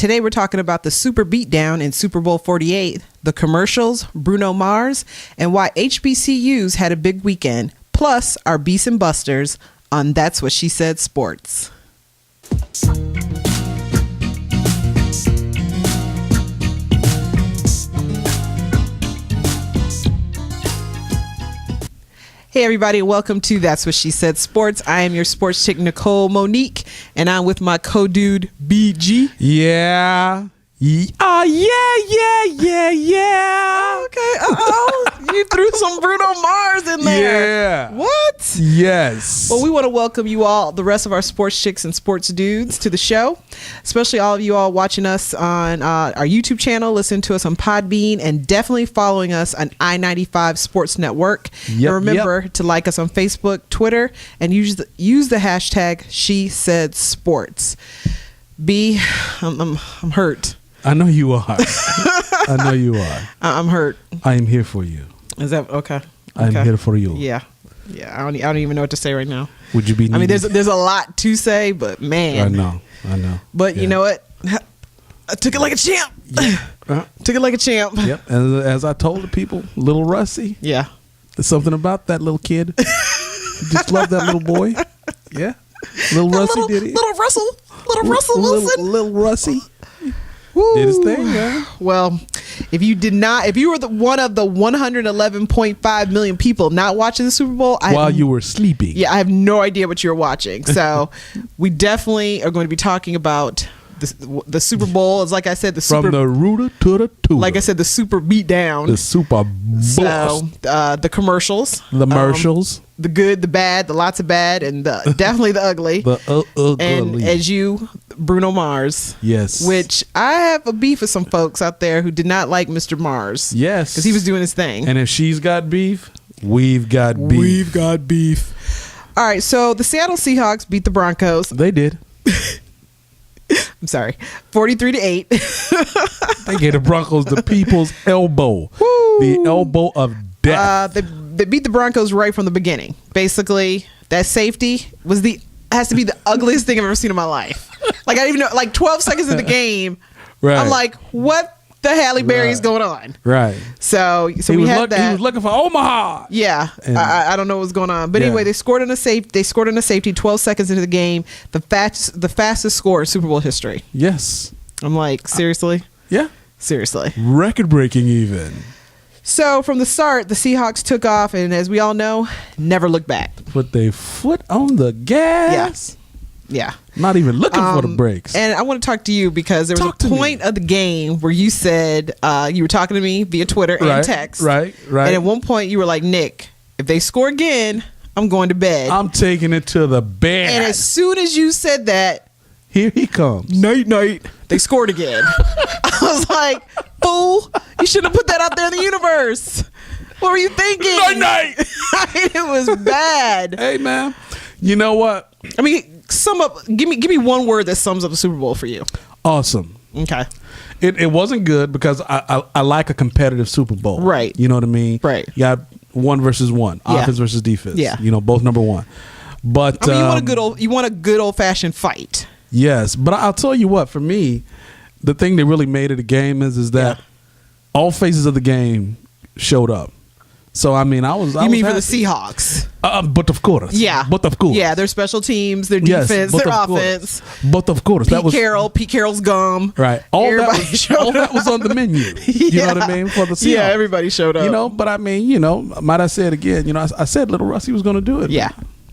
Today we're talking about the Super Beatdown in Super Bowl 48, the commercials, Bruno Mars, and why HBCUs had a big weekend, plus our Beasts and Busters on That's What She Said Sports. Hey everybody, welcome to That's What She Said Sports. I am your sports chick, Nicole, Monique, and I'm with my co-dude, BG. Yeah. Yeah. Okay. You threw some Bruno Mars in there. Yeah. What? Yes. Well, we want to welcome you all, the rest of our sports chicks and sports dudes, to the show, especially all of you all watching us on our YouTube channel, listening to us on Podbean, and definitely following us on I-95 Sports Network. Yep, and remember to like us on Facebook, Twitter, and use the hashtag #SheSaidSports. B, I'm hurt. I know you are. I know you are. I'm hurt. I am here for you. Is that okay? I am here for you. Yeah. I don't even know what to say right now. Would you be needed? I mean, there's a lot to say, but man. I know. But you know what? I took it like a champ. Yeah. Took it like a champ. Yep. And as I told the people, little Rusty. Yeah. There's something about that little kid. Just love that little boy. Yeah. Little Rusty did it. Little Russell Wilson. Little Rusty. Woo. Did his thing, man. Well, if you were one of the 111.5 million people not watching the Super Bowl, while you were sleeping. Yeah, I have no idea what you were watching. So we definitely are going to be talking about the Super Bowl. It's like I said, From the rooter to the tutor. Like I said, the Super Beatdown. The Super Bowl. So the commercials. The commercials. The good, the bad, the lots of bad, and definitely the ugly. The ugly. And as you, Bruno Mars. Yes. Which I have a beef with some folks out there who did not like Mr. Mars. Yes. Because he was doing his thing. And if she's got beef, we've got beef. We've got beef. All right. So the Seattle Seahawks beat the Broncos. They did. I'm sorry. 43-8. They gave the Broncos the people's elbow. Woo. The elbow of death. They beat the Broncos right from the beginning. Basically, that safety has to be the ugliest thing I've ever seen in my life. Like, I didn't even know, like 12 seconds in the game, right. I'm like, what the Halle Berry is going on? Right. So we had that. He was looking for Omaha. Yeah. I don't know what was going on. But anyway, they scored in a safety 12 seconds into the game. The fastest score in Super Bowl history. Yes. I'm like, seriously? Yeah. Seriously. Record breaking even. So from the start, the Seahawks took off, and as we all know, never looked back. Put their foot on the gas. Yeah. Not even looking for the brakes. And I want to talk to you because there was a point of the game where you said you were talking to me via Twitter and text. Right. And at one point you were like, Nick, if they score again, I'm going to bed. I'm taking it to the bed. And as soon as you said that, here he comes. Night. They scored again. I was like, fool, you shouldn't have put that out there in the universe. What were you thinking? Night. I mean, it was bad. Hey, man. You know what? I mean, sum up. Give me one word that sums up the Super Bowl for you. Awesome. Okay. It wasn't good because I like a competitive Super Bowl. Right. You know what I mean? Right. You got 1 versus 1, offense versus defense. Yeah. You know, both number 1. But I mean, you want a good old fashioned fight. Yes, but I'll tell you what. For me, the thing that really made it a game is that all phases of the game showed up. So I mean, I was. For the Seahawks? But of course. Yeah. But of course. Yeah, their special teams, their defense, their offense. But of course, Pete Carroll's gum. Right. All that was on the menu. You know what I mean? For the Seahawks. Yeah, everybody showed up. You know, but I mean, you know, might I say it again? You know, I said Little Rusty was going to do it. Yeah.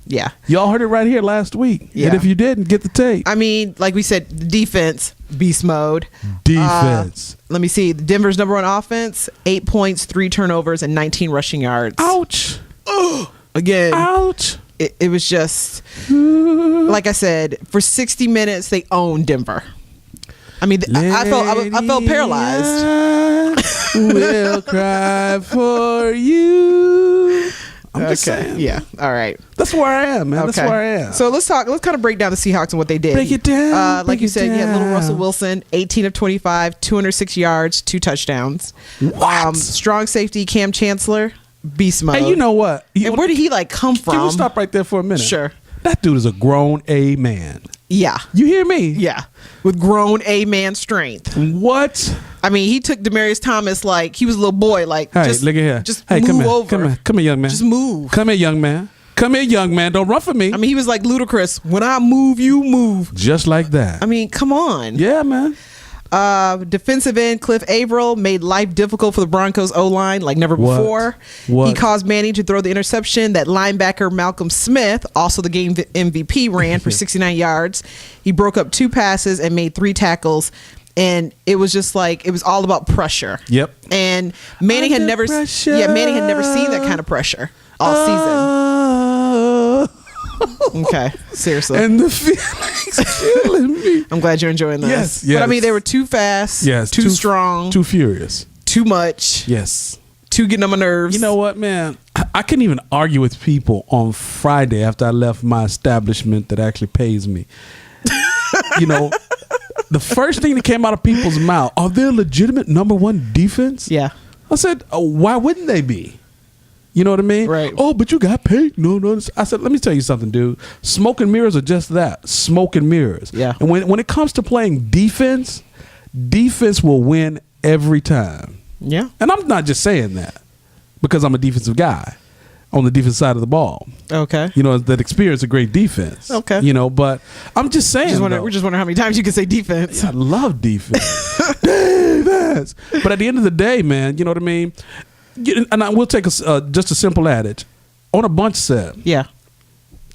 Yeah. Y'all heard it right here last week. Yeah. And if you didn't, get the tape. I mean, like we said, defense, beast mode. Defense. Let me see. Denver's number 1 offense, 8 points, 3 turnovers, and 19 rushing yards. Ouch. Again. Ouch. It was just, like I said, for 60 minutes, they owned Denver. I mean, I felt paralyzed. We'll cry for you. I'm just saying. Yeah. All right. That's where I am, man. Okay. That's where I am. So let's kind of break down the Seahawks and what they did. Break it down. Like you said, little Russell Wilson, 18 of 25, 206 yards, 2 touchdowns. What? Strong safety, Cam Chancellor, beast mode. Hey, you know what? And where did he come from? Can we stop right there for a minute? Sure. That dude is a grown A man. Yeah. You hear me? Yeah. With grown A-man strength. What? I mean, he took Demaryius Thomas like he was a little boy. Like, hey, just, look at here. Just hey, move come here. over. Come here, young man. Just move. Come here, young man. Come here, young man. Don't run for me. I mean, he was like Ludacris. When I move, you move. Just like that. I mean, come on. Yeah, man. Defensive end Cliff Averill made life difficult for the Broncos O-line like never before. He caused Manning to throw the interception that linebacker Malcolm Smith, also the game MVP, ran for 69 yards. He broke up 2 passes and made 3 tackles. And it was just like, it was all about pressure. Yep. And Manning had never seen that kind of pressure all season. Okay, seriously. And the feeling's killing me. I'm glad you're enjoying this. Yes. But I mean, they were too fast, too strong, too furious, too much. Yes. Too getting on my nerves. You know what, man? I couldn't even argue with people on Friday after I left my establishment that actually pays me. You know, the first thing that came out of people's mouth, are they a legitimate number 1 defense? Yeah. I said, why wouldn't they be? You know what I mean? Right. Oh, but you got paid. No. I said, let me tell you something, dude. Smoke and mirrors are just that. Smoke and mirrors. Yeah. And when it comes to playing defense will win every time. Yeah. And I'm not just saying that because I'm a defensive guy on the defense side of the ball. Okay. You know, that experience a great defense. Okay. You know, but I'm just saying. We're just wondering how many times you can say defense. I love defense. Defense. But at the end of the day, man, you know what I mean? And I will take just a simple adage. On a bunch set, Yeah.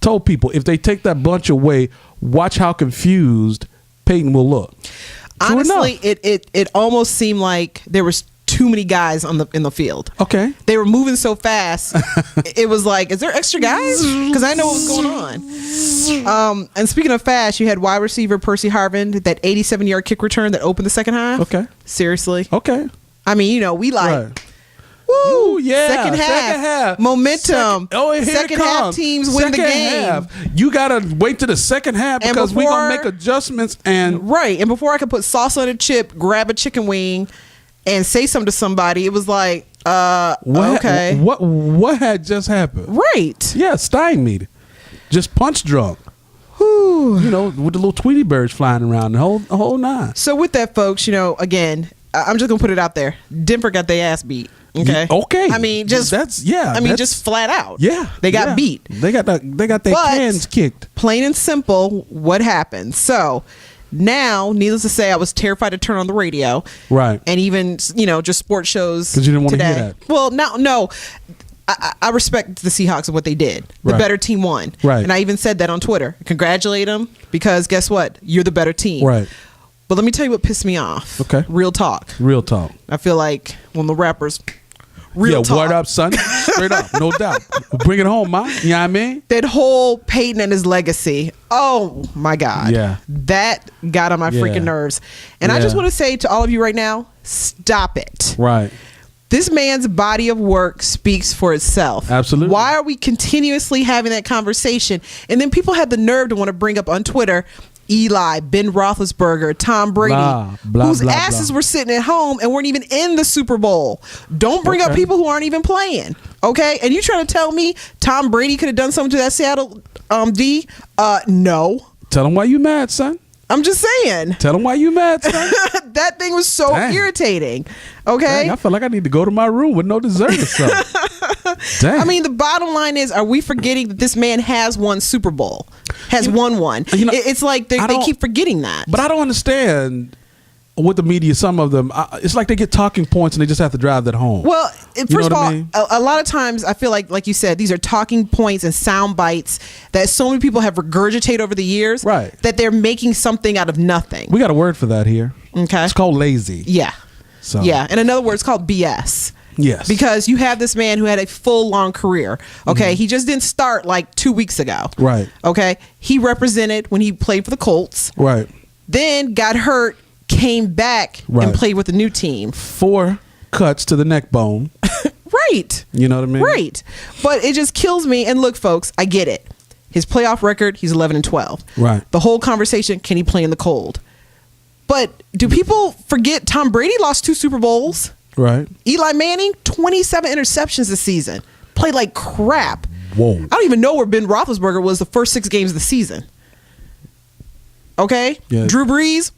told people if they take that bunch away, watch how confused Payton will look. True Honestly, enough. it almost seemed like there was too many guys in the field. Okay. They were moving so fast. It was like, is there extra guys? Because I know what was going on. And speaking of fast, you had wide receiver Percy Harvin, that 87-yard kick return that opened the second half. Okay. Seriously. Okay. I mean, you know, we like. Right. Woo, yeah. Second half. Momentum. Second half teams win the game. Half. You got to wait to the second half because we're going to make adjustments. And right. And before I could put sauce on a chip, grab a chicken wing, and say something to somebody, it was like, okay. What had just happened? Right. Yeah, stymied. Just punch drunk. Whew. You know, with the little Tweety birds flying around, the whole 9. So with that, folks, you know, again, I'm just going to put it out there. Denver got their ass beat. Okay. Okay. I mean, just just flat out. Yeah. They got beat. They got their cans kicked. Plain and simple, what happened? So now, needless to say, I was terrified to turn on the radio. Right. And even, you know, just sports shows. Because you didn't want today. to hear that. Well, no. I respect the Seahawks and what they did. The better team won. Right. And I even said that on Twitter. Congratulate them because guess what? You're the better team. Right. But let me tell you what pissed me off. Okay. Real talk. I feel like when the rappers... Real talk. Word up, son. Straight up. No doubt. Bring it home, man. You know what I mean? That whole Payton and his legacy. Oh, my God. Yeah. That got on my freaking nerves. And I just want to say to all of you right now, stop it. Right. This man's body of work speaks for itself. Absolutely. Why are we continuously having that conversation? And then people have the nerve to want to bring up on Twitter Eli, Ben Roethlisberger, Tom Brady, whose asses were sitting at home and weren't even in the Super Bowl. Don't bring up people who aren't even playing. Okay? And you trying to tell me Tom Brady could have done something to that Seattle D? No. Tell him why you mad, son. I'm just saying. Tell him why you mad, son. That thing was so irritating. Okay? Dang, I feel like I need to go to my room with no dessert or something. Dang. I mean, the bottom line is, are we forgetting that this man has won Super Bowl? Has won one. You know, it's like they keep forgetting that. But I don't understand with the media, some of them, it's like they get talking points and they just have to drive that home. Well, first of all, a lot of times I feel like you said, these are talking points and sound bites that so many people have regurgitated over the years, right? That they're making something out of nothing. We got a word for that here. Okay. It's called lazy. Yeah. So. Yeah. And another word is called BS. Yes. Because you have this man who had a full long career. Okay. Mm-hmm. He just didn't start like 2 weeks ago. Right. Okay. He represented when he played for the Colts. Right. Then got hurt, came back and played with a new team. 4 cuts to the neck bone. Right. You know what I mean? Right. But it just kills me. And look, folks, I get it. His playoff record, he's 11-12. Right. The whole conversation, can he play in the cold? But do people forget Tom Brady lost 2 Super Bowls? Right. Eli Manning, 27 interceptions this season. Played like crap. Whoa. I don't even know where Ben Roethlisberger was the first 6 games of the season. Okay, Yeah. Drew Brees.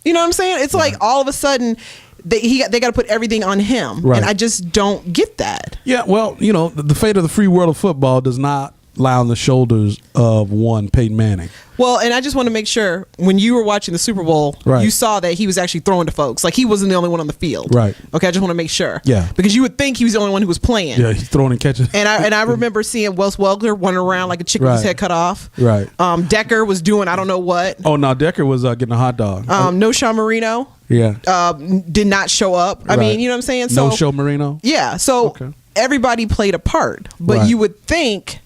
You know what I'm saying? It's like all of a sudden they got to put everything on him, Right. and I just don't get that. Yeah, well, you know, the fate of the free world of football does not lie on the shoulders of one Peyton Manning. Well, and I just want to make sure when you were watching the Super Bowl, Right. you saw that he was actually throwing to folks. Like he wasn't the only one on the field. Right. Okay, I just want to make sure. Yeah. Because you would think he was the only one who was playing. Yeah, he's throwing and catching. And I remember seeing Wes Welker running around like a chicken with his Right. head cut off. Right. Decker was doing I don't know what. Oh, no, Decker was getting a hot dog. No Sean Marino. Yeah. Did not show up. I Right. mean, you know what I'm saying? So, No show Marino? Yeah. So Okay. everybody played a part, but Right. you would think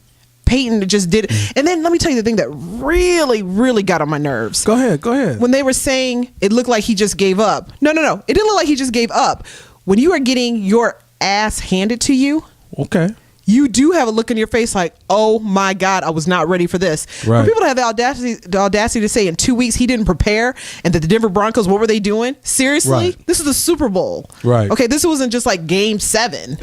Payton just did it. And then let me tell you the thing that really, really got on my nerves. Go ahead. When they were saying it looked like he just gave up. No. It didn't look like he just gave up. When you are getting your ass handed to you, Okay. you do have a look in your face like, oh my God, I was not ready for this. Right. For people to have the audacity to say in 2 weeks he didn't prepare, and that the Denver Broncos, what were they doing? Seriously? Right. This is the Super Bowl. Right. Okay, this wasn't just like game 7.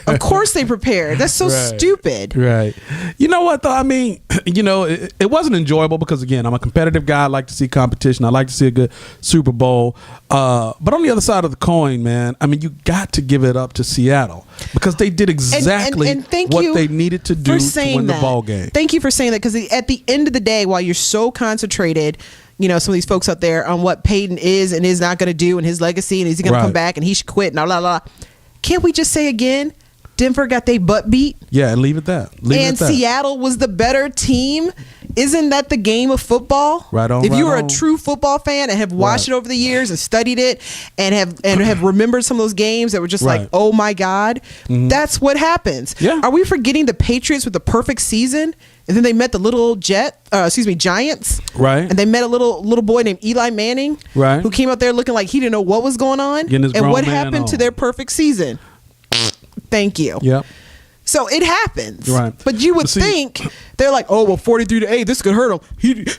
Of course they prepared. That's so Right. stupid. Right. You know what, though? I mean, you know, it wasn't enjoyable because, again, I'm a competitive guy. I like to see competition. I like to see a good Super Bowl. But on the other side of the coin, man, I mean, you got to give it up to Seattle because they did exactly and thank what you they needed to do for to saying win the that. ball game. Thank you for saying that, because at the end of the day, while you're so concentrated, you know, some of these folks out there on what Payton is and is not going to do and his legacy, and is he going to come back and he should quit and blah, blah, blah. Can't we just say again, Denver got their butt beat? Yeah, and leave it that. And Seattle was the better team. Isn't that the game of football? Right on. If right you are on. a true football fan and have watched it over the years and studied it and have remembered some of those games that were just like, Right. oh my God, that's what happens. Yeah. Are we forgetting the Patriots with the perfect season? And then they met the little Giants. Right. And they met a little boy named Eli Manning. Right. Who came out there looking like he didn't know what was going on. Getting his And grown what man happened to on. their perfect season? Thank you. Yep. So it happens. Right. But you would But see- think they're like, oh, well, 43-8, this could hurt them.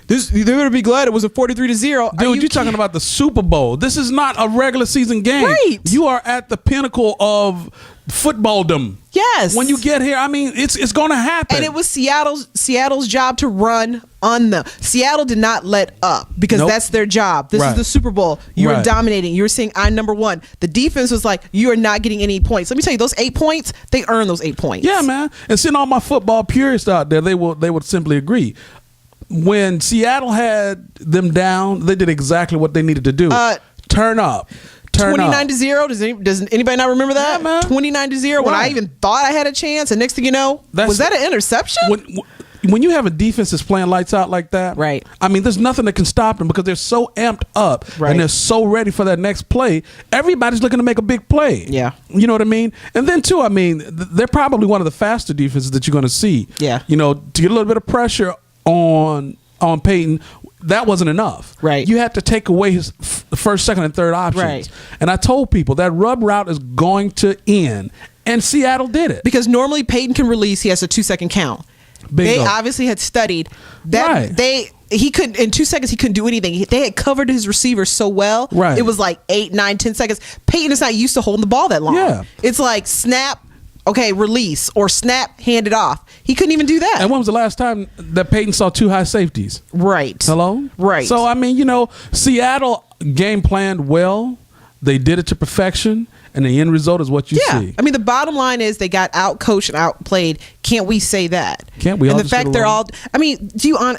They're going to be glad it was a 43-0. Dude, you're talking about the Super Bowl. This is not a regular season game. Right. You are at the pinnacle of footballdom. Yes. When you get here, I mean, it's going to happen. And it was Seattle's job to run on them. Seattle did not let up because Nope. that's their job. This Right. is the Super Bowl. You were Right. dominating. You were saying, I'm number one. The defense was like, you are not getting any points. Let me tell you, those 8 points, they earned those 8 points. Yeah, man. And seeing all my football purists out there, they would simply agree. When Seattle had them down, they did exactly what they needed to do. Turn up. 29-0. Does anybody not remember that? Yeah, man. 29-0 when I Right. even thought I had a chance, and next thing you know, was that an interception? When you have a defense that's playing lights out like that, Right. I mean, there's nothing that can stop them because they're so amped up Right. and they're so ready for that next play. Everybody's looking to make a big play. Yeah. You know what I mean? And then too, I mean, they're probably one of the faster defenses that you're going to see. Yeah. You know, to get a little bit of pressure on Payton, that wasn't enough. Right. You had to take away his first, second, and third options. Right. And I told people that rub route is going to end, and Seattle did it. Because normally Payton can release, he has a 2-second count. Bingo. They obviously had studied that. Right. He couldn't, in 2 seconds he couldn't do anything. They had covered his receivers so well. Right. It was like 8, 9, 10 seconds. Payton is not used to holding the ball that long. Yeah. It's like snap, okay, release, or snap, hand it off. He couldn't even do that. And when was the last time that Payton saw 2 high safeties? Right. Hello? Right. So, I mean, you know, Seattle game planned well. They did it to perfection. And the end result is what you see. I mean, the bottom line is they got out-coached and outplayed. Can't we say that? Can't we all And the just fact get they're along? all, I mean,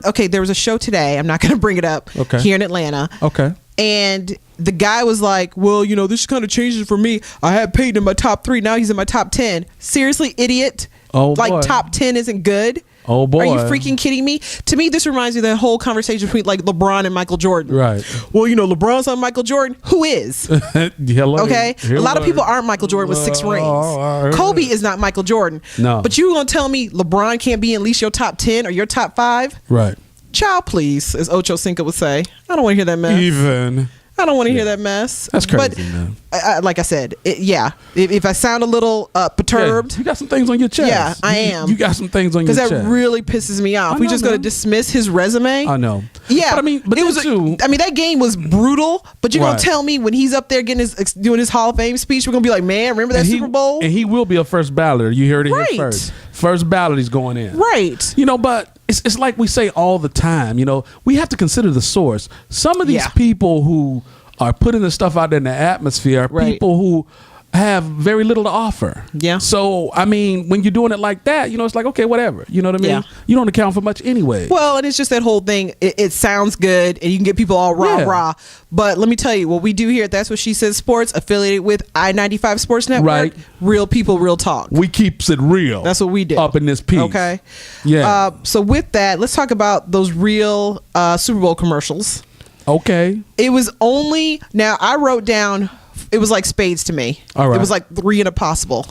okay, there was a show today. I'm not going to bring it up. Okay. Here in Atlanta. Okay. And the guy was like, well, you know, this kind of changes it for me. I had Payton in my top 3. Now he's in my top 10. Seriously, idiot? Oh, like boy. top 10 isn't good? Oh, boy. Are you freaking kidding me? To me, this reminds me of the whole conversation between like LeBron and Michael Jordan. Right. Well, you know, LeBron's not Michael Jordan. Who is? Hello. Okay. A lot of people aren't Michael Jordan with 6 rings. Kobe is not Michael Jordan. No. But you gonna tell me LeBron can't be at least your top 10 or your top 5? Right. Child, please, as Ocho Cinco would say. I don't want to hear that mess. Even. I don't want to hear that mess. That's crazy, but, man. Like I said, if I sound a little perturbed, Yeah, you got some things on your chest. Yeah, I am. You got some things on your because chest. that really pisses me off. I We know, just going to man. dismiss his resume. I know. Yeah, But I mean, but it then was. too, I mean, that game was brutal. But you're Right. gonna tell me when he's up there getting doing his Hall of Fame speech, we're gonna be like, man, remember that Super Bowl? And he will be a first balloter. You heard it Right. here first. First ballot, he's going in. Right. You know, but it's like we say all the time, we have to consider the source. Some of these people who are putting the stuff out there in the atmosphere are people who have very little to offer. Yeah. So, I mean, when you're doing it like that, it's like, okay, whatever. You know what I mean? Yeah. You don't account for much anyway. Well, and it's just that whole thing. It sounds good and you can get people all rah. But let me tell you, what we do here at That's What She Said Sports, affiliated with I-95 Sports Network, right. Real people, real talk. We keeps it real. That's what we do. Up in this piece. Okay. Yeah. So with that, let's talk about those real Super Bowl commercials. Okay. It was only, now I wrote down, it was like spades to me. All right. It was like 3 in a possible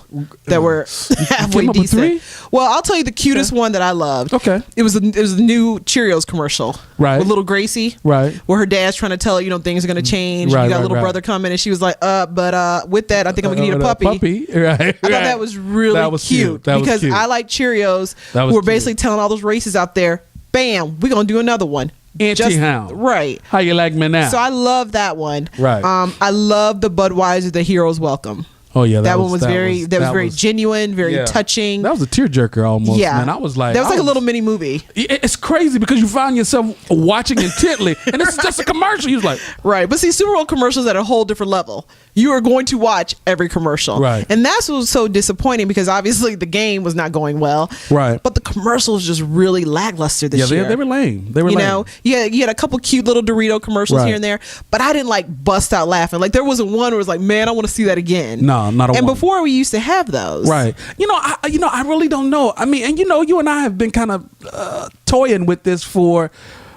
that were halfway decent. Well, I'll tell you the cutest one that I loved. Okay. It was a new Cheerios commercial. Right. With little Gracie. Right. Where her dad's trying to tell her, things are going to change. Right, you got a little brother coming, and she was like, but with that, I think I'm going to need a puppy. Right. I thought that was really cute. Because I like Cheerios, who are basically telling all those races out there, bam, we're going to do another one. Anti-hound. Right. How you like me now? So I love that one. Right. I love the Budweiser, the Hero's Welcome. Oh yeah, that one was very genuine, very touching. That was a tearjerker almost. Yeah, man. I was like, that was like a little mini movie. It's crazy because you find yourself watching intently, and this is just a commercial. You was like, right. But see, Super Bowl commercials at a whole different level. You are going to watch every commercial, right? And that's what was so disappointing because obviously the game was not going well, right? But the commercials just really lackluster this year. Yeah, they were lame. They were lame. You had a couple cute little Dorito commercials here and there, but I didn't like bust out laughing. Like there wasn't one where it was like, man, I want to see that again. No. Not a and one. Before we used to have those, right? I really don't know. I mean, and you and I have been kind of toying with this for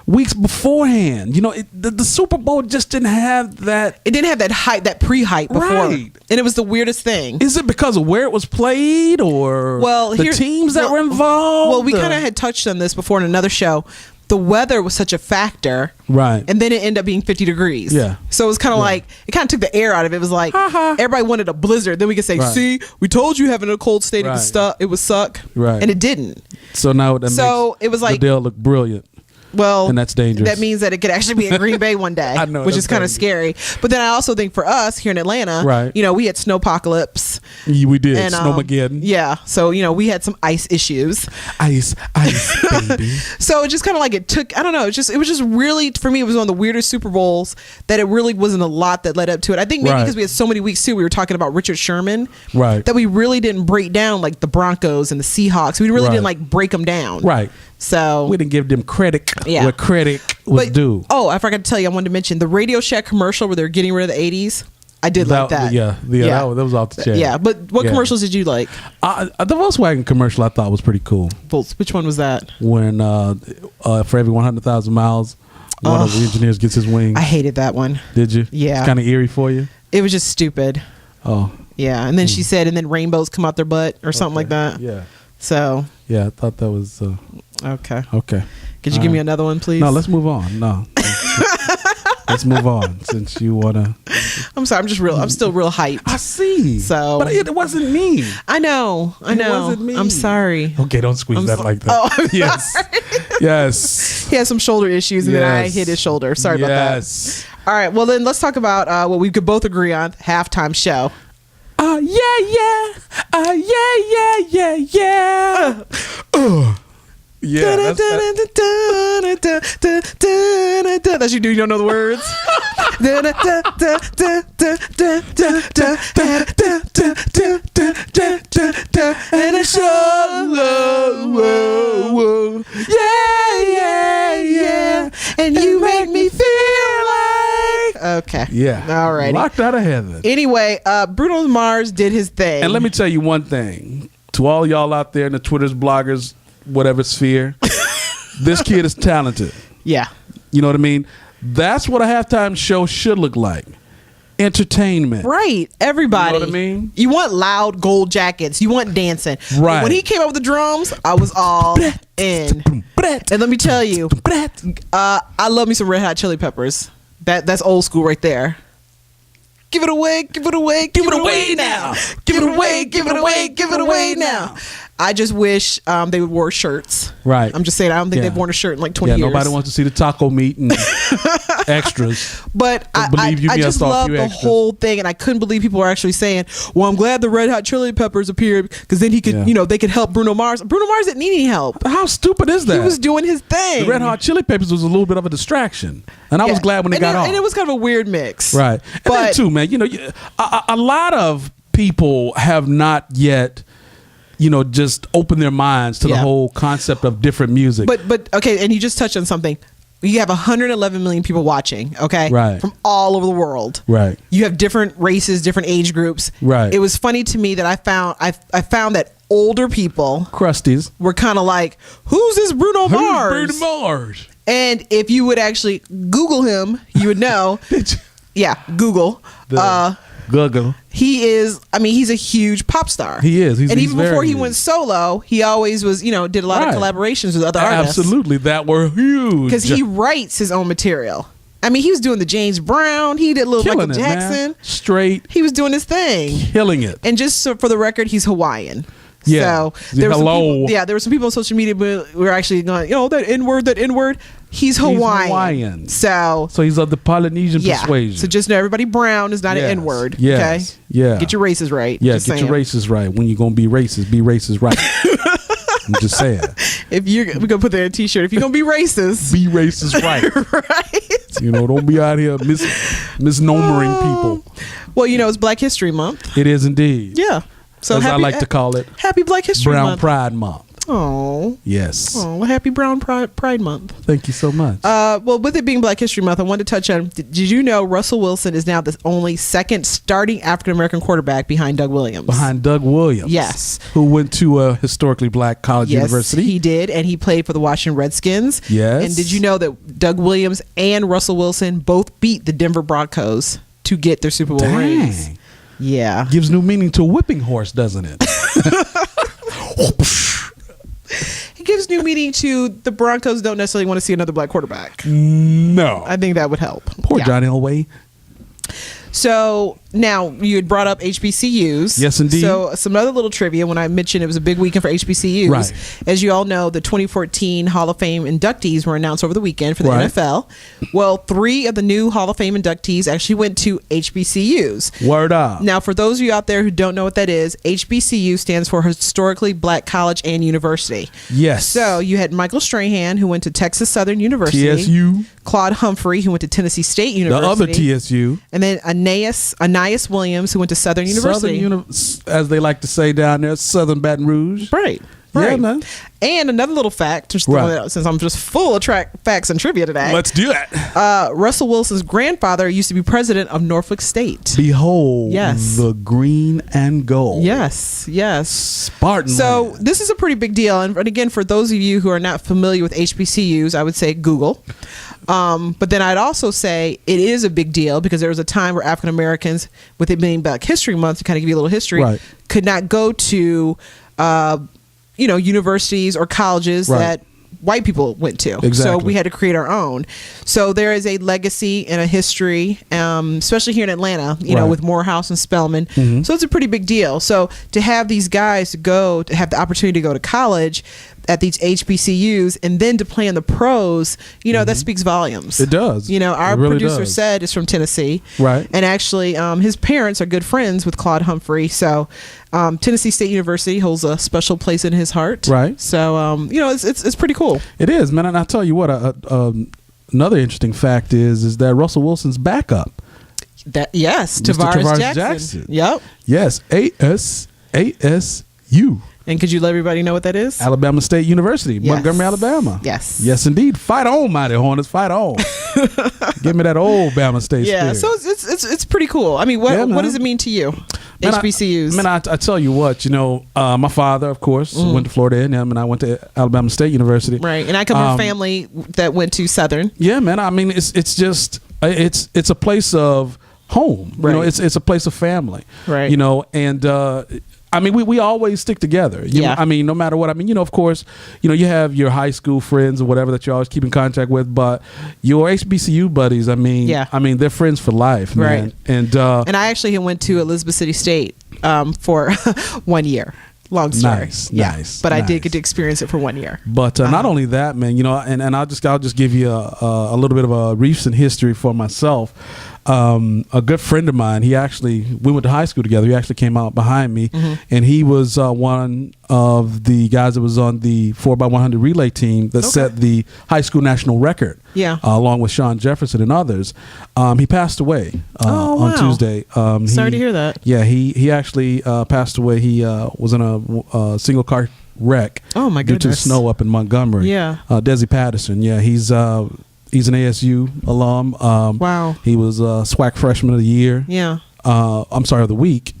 weeks beforehand. The Super Bowl just didn't have that. It didn't have that hype, that pre-hype before, right. And it was the weirdest thing. Is it because of where it was played, or the teams that were involved? Well, we kind of had touched on this before in another show. The weather was such a factor, right? And then it ended up being 50 degrees. Yeah. So it was kind of like it kind of took the air out of it. It was like everybody wanted a blizzard. Then we could say, "See, we told you having a cold state it would suck," right? And it didn't. So now it was like the deal looked brilliant. Well, and that's dangerous. That means that it could actually be in Green Bay one day, which is kind of scary. But then I also think for us here in Atlanta, right? We had snowpocalypse. We did Snowmageddon. Yeah, so we had some ice issues. Ice, baby. So it just kind of like it took. I don't know. It was just really, for me, it was one of the weirdest Super Bowls that it really wasn't a lot that led up to it. I think maybe because we had so many weeks too. We were talking about Richard Sherman, right? That we really didn't break down like the Broncos and the Seahawks. We really didn't like break them down, right? So we didn't give them credit where credit was due. Oh, I forgot to tell you, I wanted to mention the Radio Shack commercial where they're getting rid of the 80s. I did like that. Yeah. That was off the chain. Yeah, but what commercials did you like? The Volkswagen commercial I thought was pretty cool. Which one was that? When for every 100,000 miles, one of the engineers gets his wings. I hated that one. Did you? Yeah. It's kind of eerie for you? It was just stupid. Oh. Yeah, and then she said, and then rainbows come out their butt or something like that. Yeah. So. Yeah, I thought that was... Okay. Could you give me another one, please? No, let's move on. No. Let's move on since you want to. I'm sorry. I'm still real hyped. I see. So. But it wasn't me. I know. It wasn't me. I'm sorry. Okay, don't squeeze that like that. Oh, I'm yes. sorry. Yes. He had some shoulder issues and then I hit his shoulder. Sorry about that. Yes. All right. Well, then let's talk about what we could both agree on, halftime show. Yeah. Yeah. That's you do. You don't know the words. And a show. Yeah. And you make me feel like. Okay. Yeah. All right. Locked out of heaven. Anyway, Bruno Mars did his thing. And let me tell you one thing. To all y'all out there in the Twitters, bloggers, whatever sphere, this kid is talented. Yeah. You know what I mean? That's what a halftime show should look like. Entertainment. Right. Everybody. You know what I mean? You want loud gold jackets. You want dancing. Right. When he came up with the drums, I was all in. And let me tell you, I love me some Red Hot Chili Peppers. That's old school right there. Give it away, give it away, give it away now. Give it away, give it away, give it away now. I just wish they would wear shirts. Right. I'm just saying, I don't think they've worn a shirt in like 20 years. Nobody wants to see the taco meat and extras. But I just love the whole thing, and I couldn't believe people were actually saying, well, I'm glad the Red Hot Chili Peppers appeared because then he could, they could help Bruno Mars. Bruno Mars didn't need any help. How stupid is that? He was doing his thing. The Red Hot Chili Peppers was a little bit of a distraction, and I was glad when they got off. And it was kind of a weird mix. Right. And then too, man, a lot of people have not yet just opened their minds to the whole concept of different music. But okay, and you just touched on something. You have 111 million people watching, okay? Right. From all over the world. Right. You have different races, different age groups. Right. It was funny to me that I found that older people, crusties, were kind of like, who's this Bruno Mars? Who's Bruno Mars? And if you would actually Google him, you would know. Yeah, Google. Google. He is, he's a huge pop star. He is. And even before he went solo, he always was, did a lot of collaborations with other artists. Absolutely. That were huge. Because he writes his own material. He was doing the James Brown. He did a little Michael Jackson. Man. Straight. He was doing his thing. Killing it. And just so for the record, he's Hawaiian. Yeah. So there were some people on social media who were actually going, that N-word. He's Hawaiian. So he's of the Polynesian persuasion. So just know everybody brown is not an N-word. Yes. Okay? Yeah. Get your races right. Yeah, get your races right. When you're going to be racist right. I'm just saying. We're going to put that in a t-shirt. If you're going to be racist. Be racist right. Right. Don't be out here misnomering people. Well, it's Black History Month. It is indeed. Yeah. So as I like to call it. Happy Black History Month. Brown Pride Month. Oh. Yes. Oh, well, happy Brown Pride Month. Thank you so much. Well, with it being Black History Month, I wanted to touch on, did you know Russell Wilson is now the only second starting African-American quarterback behind Doug Williams? Behind Doug Williams. Yes. Who went to a historically black college university. Yes, he did, and he played for the Washington Redskins. Yes. And did you know that Doug Williams and Russell Wilson both beat the Denver Broncos to get their Super Bowl rings? Yeah. Gives new meaning to a whipping horse, doesn't it? It gives new meaning to the Broncos don't necessarily want to see another black quarterback. No. I think that would help. Poor Johnny Elway. So now you had brought up HBCUs. Yes, indeed. So some other little trivia when I mentioned it was a big weekend for HBCUs. Right. As you all know, the 2014 Hall of Fame inductees were announced over the weekend for the NFL. Well, 3 of the new Hall of Fame inductees actually went to HBCUs. Word up. Now, for those of you out there who don't know what that is, HBCU stands for Historically Black College and University. Yes. So you had Michael Strahan, who went to Texas Southern University. TSU. Claude Humphrey, who went to Tennessee State University. The other TSU. And then Anais Williams, who went to Southern University. As they like to say down there, Southern Baton Rouge. Right. Yeah, man. And another little fact, just since I'm just full of facts and trivia today. Let's do it. Russell Wilson's grandfather used to be president of Norfolk State. Behold, the green and gold. Yes. Spartan. So this is a pretty big deal. And again, for those of you who are not familiar with HBCUs, I would say Google. But then I'd also say it is a big deal because there was a time where African Americans, with it being Black History Month, to kind of give you a little history, could not go to universities or colleges that white people went to. Exactly. So we had to create our own. So there is a legacy and a history, especially here in Atlanta, with Morehouse and Spelman. Mm-hmm. So it's a pretty big deal. So to have these guys to have the opportunity to go to college at these HBCUs and then to play in the pros, that speaks volumes. It does. Our producer said is from Tennessee. Right. And actually his parents are good friends with Claude Humphrey. So Tennessee State University holds a special place in his heart. Right. So, it's pretty cool. It is, man. And I'll tell you what, another interesting fact is that Russell Wilson's backup. Tavares Jackson. Yep. Yes. ASU. And could you let everybody know what that is? Alabama State University, Montgomery, Alabama. Yes. Yes, indeed. Fight on, Mighty Hornets. Fight on. Give me that old Bama State spirit. So it's pretty cool. I mean, what does it mean to you? Man, HBCUs. I tell you what, my father, of course, went to Florida A&M, and I went to Alabama State University. Right. And I come from a family that went to Southern. Yeah, man. I mean, it's just it's a place of home. Right. It's a place of family. Right. And I mean, we always stick together. I mean, no matter what. I mean, of course, you have your high school friends or whatever that you always keep in contact with, but your HBCU buddies, I mean, they're friends for life, man. Right. And I actually went to Elizabeth City State for 1 year. Long story. Nice. But I did get to experience it for 1 year. But not only that, man, you know, and I'll just give you a little bit of a recent history for myself. A good friend of mine, we went to high school together. He actually came out behind me, and he was one of the guys that was on the 4x100 relay team that set the high school national record. Yeah. Along with Sean Jefferson and others. He passed away on Tuesday. Sorry to hear that. Yeah, he actually passed away. He was in a single car wreck. Oh my goodness. Due to snow up in Montgomery. Yeah. Desi Patterson. Yeah, he's an ASU alum. Wow. He was SWAC Freshman of the Year. Yeah. I'm sorry, of the week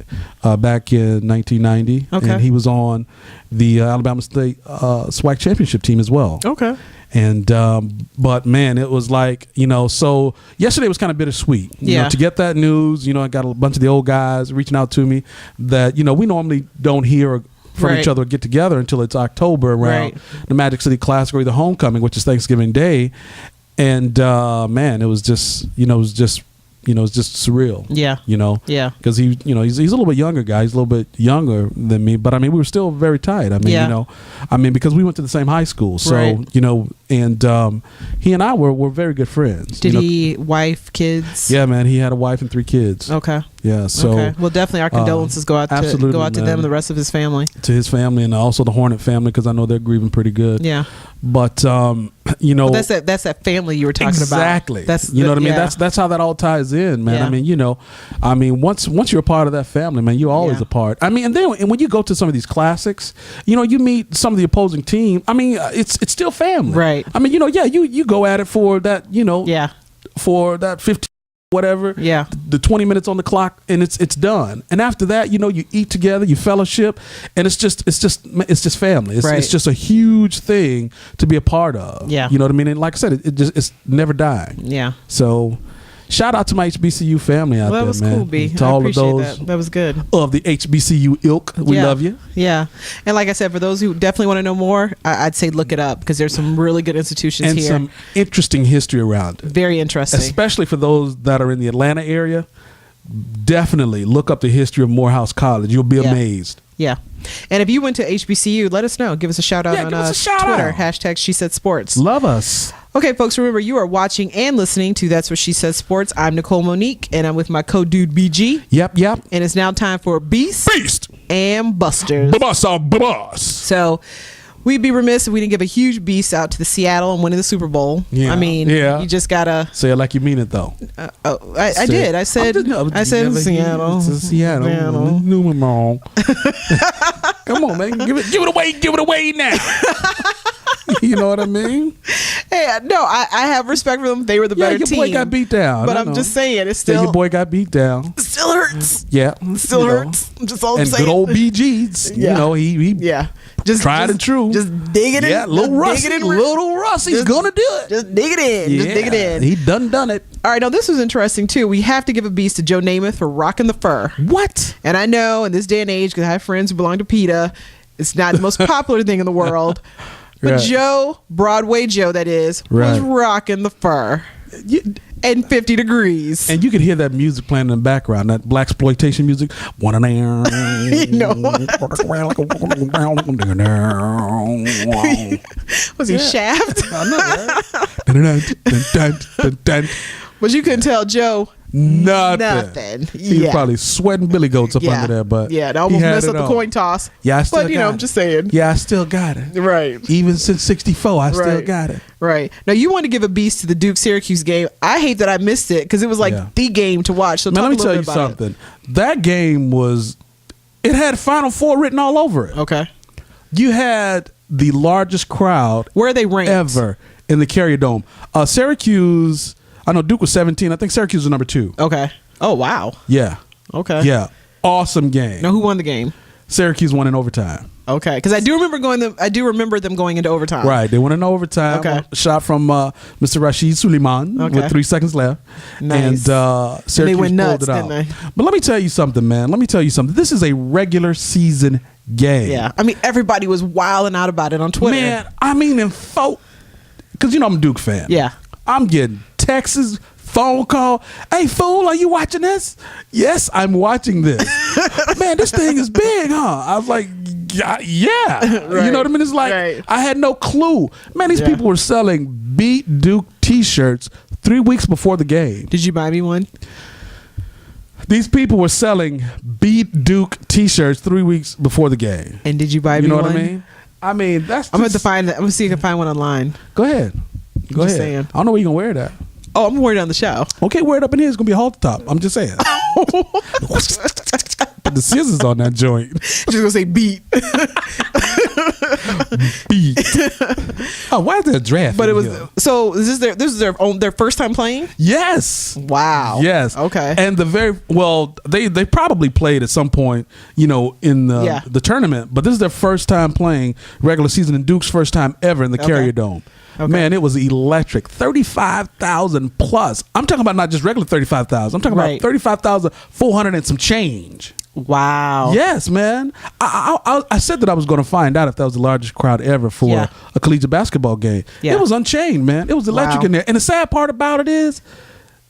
back in 1990. Okay. And he was on the Alabama State SWAC championship team as well. Okay. And but man, it was like, you know, so yesterday was kind of bittersweet. You know, to get that news, you know, I got a bunch of the old guys reaching out to me that, you know, we normally don't hear from each other or get together until it's October around the Magic City Classic or the homecoming, which is Thanksgiving Day. And man, it was just surreal. Yeah. You know? Yeah. Because he's a little bit younger guy. He's a little bit younger than me. But I mean, we were still very tight. I mean, because we went to the same high school. So, you know, and he and I were very good friends. Did he wife, kids? Yeah, man. He had a wife and 3 kids. Okay. Yeah. So well, definitely our condolences go out to them and the rest of his family. To his family and also the Hornet family, because I know they're grieving pretty good. Yeah. But you know, well, that's that family you were talking about. Exactly. That's what I mean. That's how that all ties in, man. Yeah. I mean, once you're a part of that family, man, you're always a part. I mean, and when you go to some of these classics, you know, you meet some of the opposing team. I mean, it's still family, right? I mean, you know, you go at it for that, you know, for that 15. Whatever, the 20 minutes on the clock, and it's done. And after that, you know, you eat together, you fellowship, and it's just family. It's just a huge thing to be a part of. Yeah, you know what I mean. And like I said, it's never dying. Yeah. So, shout out to my HBCU family out there, man. That was cool, B. To all of those that was good of the HBCU ilk. We love you. Yeah, and like I said, for those who definitely want to know more, I'd say look it up because there's some really good institutions and here some interesting history around it. Very interesting, especially for those that are in the Atlanta area. Definitely look up the history of Morehouse College. You'll be amazed. Yeah. And if you went to HBCU, let us know. Give us a shout out on Twitter. # She Said Sports. Love us. Okay, folks, remember you are watching and listening to That's What She Said Sports. I'm Nicole Monique, and I'm with my co-dude BG. Yep. And it's now time for Beast and Busters. So we'd be remiss if we didn't give a huge beast out to the Seattle and winning the Super Bowl. Yeah. I mean, you just gotta say it like you mean it, though. I did. I said Seattle. It's Seattle. Come on, man. Give it away now. You know what I mean? Hey, no, I have respect for them. They were the better team. Your boy got beat down. But I'm just saying, it's still... your boy got beat down. It still hurts. Yeah. It still hurts. Just all I'm saying. And good old BG's. You know, he just tried and true. Just dig it in. Yeah, little Rusty's gonna do it. Just dig it in. Just dig it in. He done it. All right, now this was interesting too. We have to give a beast to Joe Namath for rocking the fur. What? And I know in this day and age, because I have friends who belong to PETA, it's not the most popular thing in the world. But Joe, Broadway Joe that is, was rocking the fur. And 50 degrees. And you could hear that music playing in the background, that blaxploitation music. Was he Shaft? I know. But you couldn't tell Joe nothing. He was probably sweating billy goats up under there, but it almost messed up the coin toss. Yeah, I still but I'm just saying. Yeah, I still got it. Right. Even since '64, I still got it. Right. Now you want to give a beast to the Duke Syracuse game. I hate that I missed it because it was like the game to watch. So now let me tell you something. That game it had Final Four written all over it. Okay. You had the largest crowd. Where are they ranked? Ever in the Carrier Dome. Syracuse. I know Duke was 17. I think Syracuse was number 2. Okay. Oh, wow. Yeah. Okay. Yeah. Awesome game. Now, who won the game? Syracuse won in overtime. Okay. Because I do remember them going into overtime. Right. They went in overtime. Okay. Shot from Mr. Rashid Suleiman with 3 seconds left. Nice. And Syracuse they went nuts, pulled it out. didn't they? But let me tell you something, man. This is a regular season game. Yeah. I mean, everybody was wilding out about it on Twitter. Man, I mean, because I'm a Duke fan. Yeah. I'm getting texts, phone call. Hey, fool, are you watching this? Yes, I'm watching this. Man, this thing is big, huh? I was like, Yeah. Right. You know what I mean? It's like, Right. I had no clue. Man, these people were selling Beat Duke t-shirts 3 weeks before the game. Did you buy me one? These people were selling Beat Duke t-shirts 3 weeks before the game. And did you buy me one? You know what I mean? I mean, that's. I'm going to find that. I'm going to see if I can find one online. Go ahead. Go ahead. Saying. I don't know where you're going to wear that. Oh, I'm wearing it on the show. Okay, wear it up in here. It's going to be a halter top. I'm just saying. Put the scissors on that joint. Just going to say beat. Beat. Oh, why is there a draft? But it was so. This is their first time playing. Yes. Wow. Yes. Okay. And they probably played at some point, in the tournament, but this is their first time playing regular season and Duke's first time ever in the Carrier Dome. Okay. Man, it was electric. 35,000 plus. I'm talking about not just regular 35,000. I'm talking about 35,400 and some change. Wow. Yes, man. I said that I was going to find out if that was the largest crowd ever for a collegiate basketball game. Yeah. It was unchained, man. It was electric in there. And the sad part about it is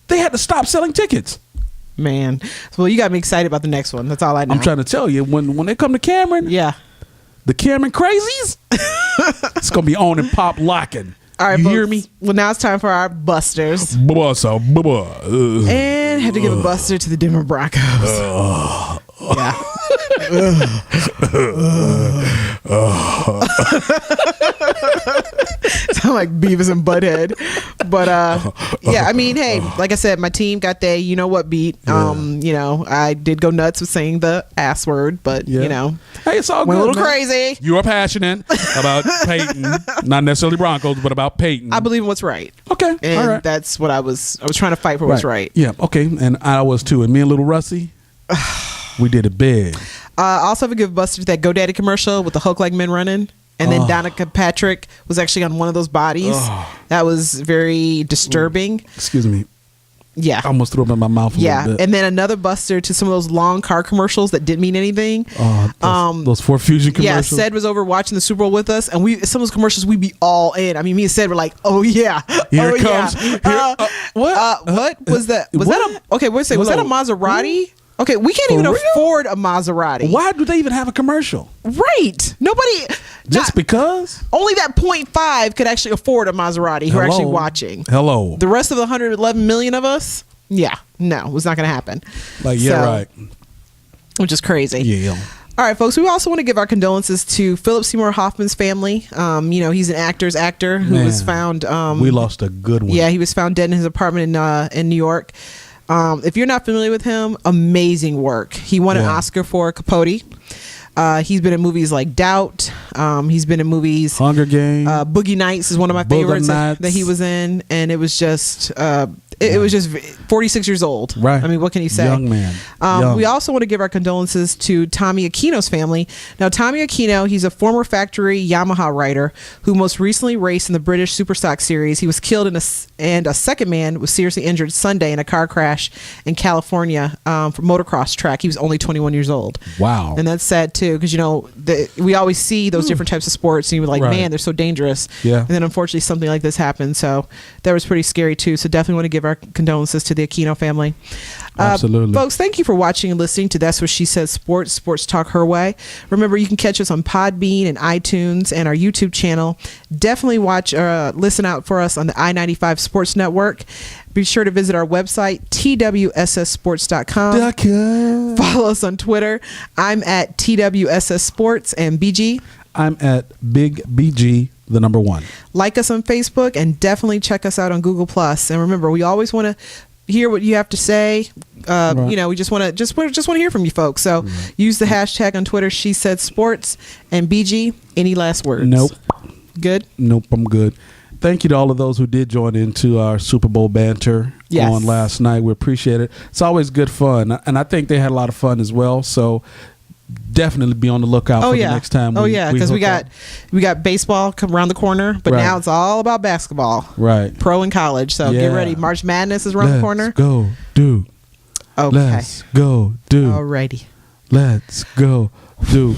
they had to stop selling tickets. Man. Well, you got me excited about the next one. That's all I know. I'm trying to tell you, when they come to Cameron, the Cameron Crazies, it's going to be on and pop locking. All right, you hear me? Well, now it's time for our busters. And had to give a buster to the Denver Broncos. Yeah. Sound like Beavis and Butthead. But yeah, I mean, hey, like I said, my team got their you know what beat. I did go nuts with saying the ass word, but hey, it's all went good, a little man. crazy. You are passionate about Payton, not necessarily Broncos, but about Payton. I believe in what's right. Okay, and all right. That's what I was trying to fight for. What's right. Yeah, okay, and I was too. And me and Little Russie, we did it big. I also have a good buster to that GoDaddy commercial with the Hulk-like men running. And then Danica Patrick was actually on one of those bodies. That was very disturbing. Excuse me. Yeah. I almost threw up in my mouth a little bit. And then another buster to some of those long car commercials that didn't mean anything. Those Ford Fusion commercials. Yeah, Sed was over watching the Super Bowl with us, and some of those commercials we'd be all in. I mean, me and Sed were like, "Oh yeah, here it comes." What was that? Was that a Was that a Maserati? Okay, we can't even afford a Maserati. Why do they even have a commercial? Right. Nobody. Just because? Only that 0.5 could actually afford a Maserati who are actually watching. Hello. The rest of the 111 million of us, no, it's not going to happen. Right. Which is crazy. Yeah. All right, folks, we also want to give our condolences to Philip Seymour Hoffman's family. He's an actor who was found. We lost a good one. Yeah, he was found dead in his apartment in New York. If you're not familiar with him, amazing work. He won an Oscar for Capote. He's been in movies like Doubt. He's been in movies Hunger Games. Boogie Nights is one of my favorites that he was in, and it was just it was just 46 years old. Right. I mean, what can you say? Young man. We also want to give our condolences to Tommy Aquino's family. Now, Tommy Aquino, he's a former factory Yamaha rider who most recently raced in the British Superstock Series. He was killed and a second man was seriously injured Sunday in a car crash in California for motocross track. He was only 21 years old. Wow. And that's sad too, because we always see those different types of sports and you're like, man, they're so dangerous. Yeah. And then unfortunately something like this happened. So that was pretty scary too. So definitely want to give our condolences to the Aquino family. Absolutely. Folks, thank you for watching and listening to That's What She Said Sports Talk Her Way. Remember, you can catch us on Podbean and iTunes and our YouTube channel. Definitely listen out for us on the I-95 Sports Network. Be sure to visit our website, twssports.com. Follow us on Twitter. I'm at TWSS Sports, and BG. I'm at Big BG, the number 1. Like us on Facebook, and definitely check us out on Google+. And remember, we always want to hear what you have to say. We just want to hear from you folks. So use the hashtag on Twitter, She Said Sports. And BG, any last words? Nope. Good? Nope, I'm good. Thank you to all of those who did join into our Super Bowl banter on last night. We appreciate it. It's always good fun. And I think they had a lot of fun as well. So definitely be on the lookout for the next time. Because we got baseball come around the corner, but now it's all about basketball. Right. Pro and college. So get ready. March Madness is around the corner. Let's go, Duke. Okay. Let's go, Duke. Alrighty. Let's go, Duke.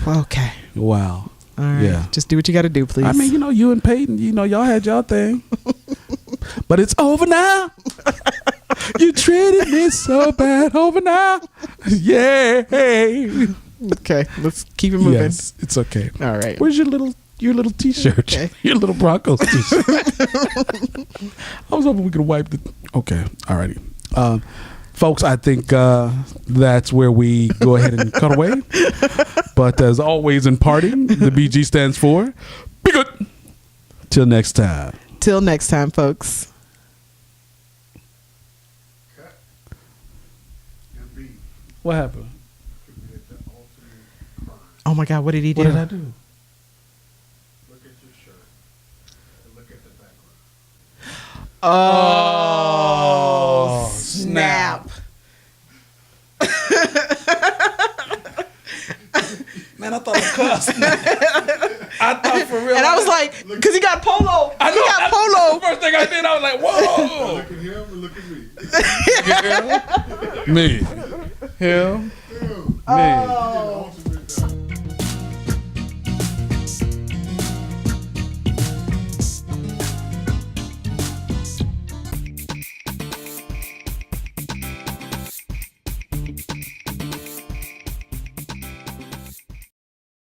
Okay. Wow. All right. Yeah. Just do what you got to do, please. I mean, you and Payton, y'all had y'all thing. But it's over now. You treated me so bad. Over now. Yeah. Okay, let's keep it moving. Yes, it's okay. All right. Where's your little T-shirt? Okay. Your little Broncos T-shirt. I was hoping we could wipe the. Okay, alrighty, folks. I think that's where we go ahead and cut away. But as always, in parting, the BG stands for be good. Till next time. Till next time, folks. What happened? Oh my God! What did he do? What did I do? Look at your shirt. And look at the background. Oh, snap! Man, I thought I cussed. I thought for real. And I was like, because he got polo. I know, he got polo. The first thing I did, I was like, whoa. Look at him and look at me. Me. Him. Me. Oh.